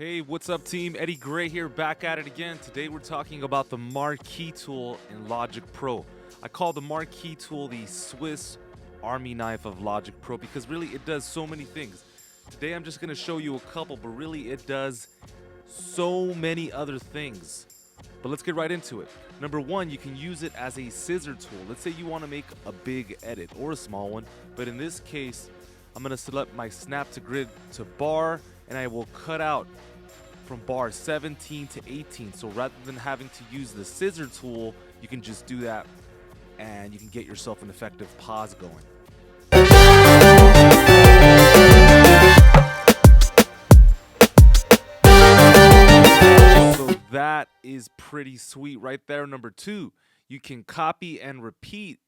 Hey, what's up team? Eddie Gray here, back at it again. Today we're talking about the Marquee tool in Logic Pro. I call the Marquee tool the Swiss Army knife of Logic Pro because really it does so many things. Today I'm just going to show you a couple, but really it does so many other things. But let's get right into it. Number one, you can use it as a scissor tool. Let's say you want to make a big edit or a small one, but in this case, I'm going to select my snap to grid to bar, and I will cut out from bar 17 to 18. So rather than having to use the scissor tool, you can just do that and you can get yourself an effective pause going. So that is pretty sweet right there. Number two, you can copy and repeat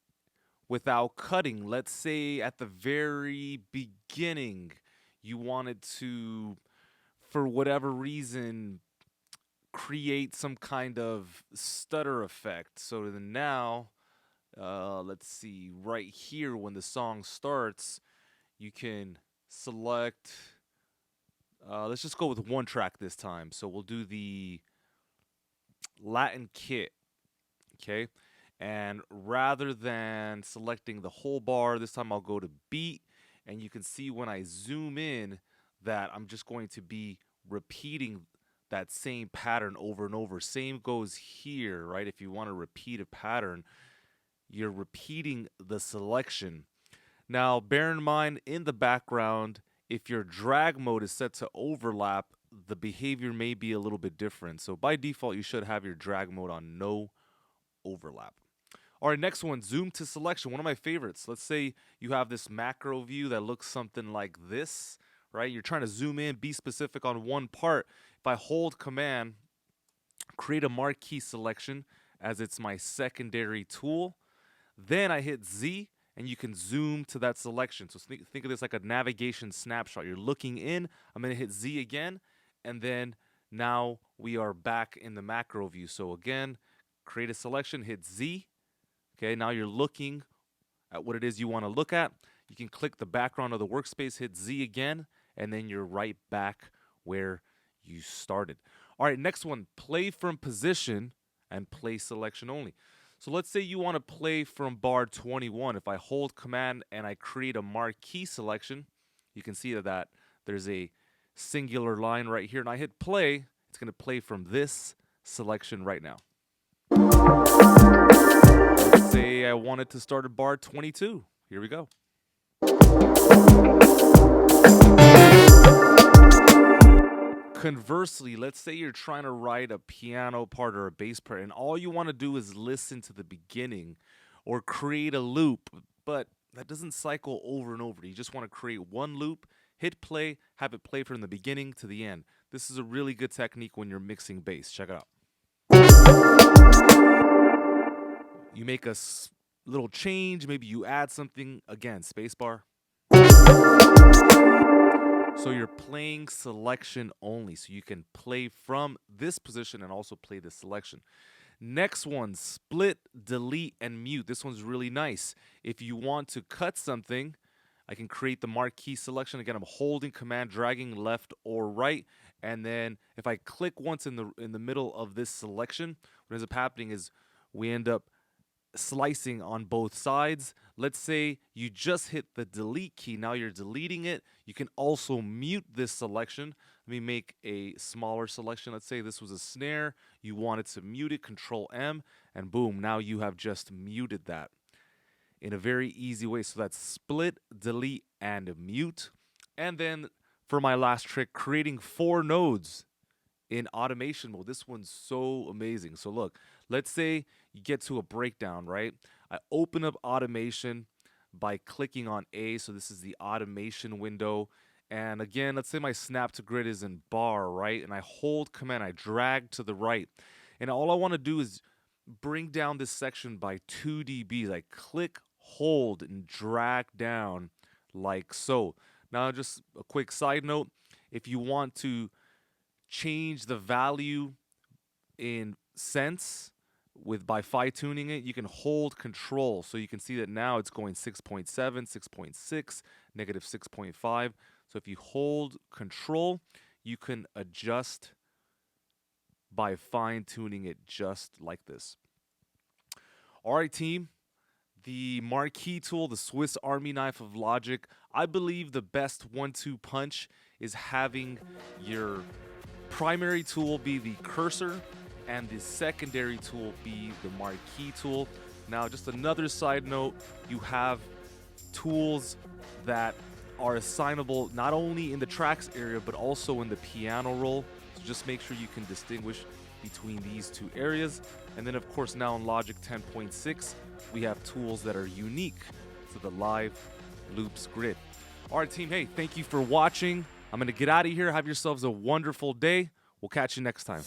without cutting. Let's say at the very beginning, you wanted to, for whatever reason, create some kind of stutter effect. So then now, let's see, right here when the song starts, you can select, let's just go with one track this time. So we'll do the Latin kit, okay? And rather than selecting the whole bar, this time I'll go to beat, and you can see when I zoom in that I'm just going to be repeating that same pattern over and over. Same goes here, right? If you want to repeat a pattern, you're repeating the selection. Now, bear in mind, in the background, if your drag mode is set to overlap, the behavior may be a little bit different. So by default, you should have your drag mode on no overlap. All right, next one, zoom to selection, one of my favorites. Let's say you have this macro view that looks something like this, right? You're trying to zoom in, be specific on one part. If I hold command, create a marquee selection as it's my secondary tool, then I hit Z and you can zoom to that selection. So think of this like a navigation snapshot. You're looking in, I'm gonna hit Z again, and then now we are back in the macro view. So again, create a selection, hit Z. Okay, now you're looking at what it is you want to look at. You can click the background of the workspace, hit Z again, and then you're right back where you started. All right, next one, play from position and play selection only. So let's say you want to play from bar 21. If I hold command and I create a marquee selection, you can see that there's a singular line right here, and I hit play, it's going to play from this selection right now. Let's say I wanted to start at bar 22. Here we go. Conversely, let's say you're trying to write a piano part or a bass part, and all you want to do is listen to the beginning or create a loop, but that doesn't cycle over and over. You just want to create one loop, hit play, have it play from the beginning to the end. This is a really good technique when you're mixing bass. Check it out. You make a little change, maybe you add something, again, spacebar. So you're playing selection only, so you can play from this position and also play this selection. Next one, split, delete, and mute. This one's really nice. If you want to cut something, I can create the marquee selection. Again, I'm holding command, dragging left or right, and then if I click once in the middle of this selection, what ends up happening is we end up slicing on both sides. Let's say you just hit the delete key. Now you're deleting it. You can also mute this selection. Let me make a smaller selection. Let's say this was a snare. You wanted to mute it, Control M, and boom, now you have just muted that in a very easy way. So that's split, delete, and mute. And then for my last trick, creating 4 nodes in automation mode. This one's so amazing. So look, let's say you get to a breakdown, right? I open up automation by clicking on A. So this is the automation window. And again, let's say my snap to grid is in bar, right? And I hold command, I drag to the right. And all I want to do is bring down this section by 2 dBs. I click, hold, and drag down like so. Now, just a quick side note, if you want to change the value in cents by fine tuning it, you can hold control. So you can see that now it's going 6.7, 6.6, negative 6.5. So if you hold control, you can adjust by fine-tuning it just like this. All right, team. The Marquee tool, the Swiss Army knife of logic. I believe the best 1-2 punch is having your primary tool be the cursor and the secondary tool be the Marquee tool. Now, just another side note, you have tools that are assignable not only in the tracks area but also in the piano roll. So just make sure you can distinguish between these two areas. And then of course now in Logic 10.6 we have tools that are unique to the live loops grid. All right, team, hey, thank you for watching. I'm gonna get out of here. Have yourselves a wonderful day. We'll catch you next time.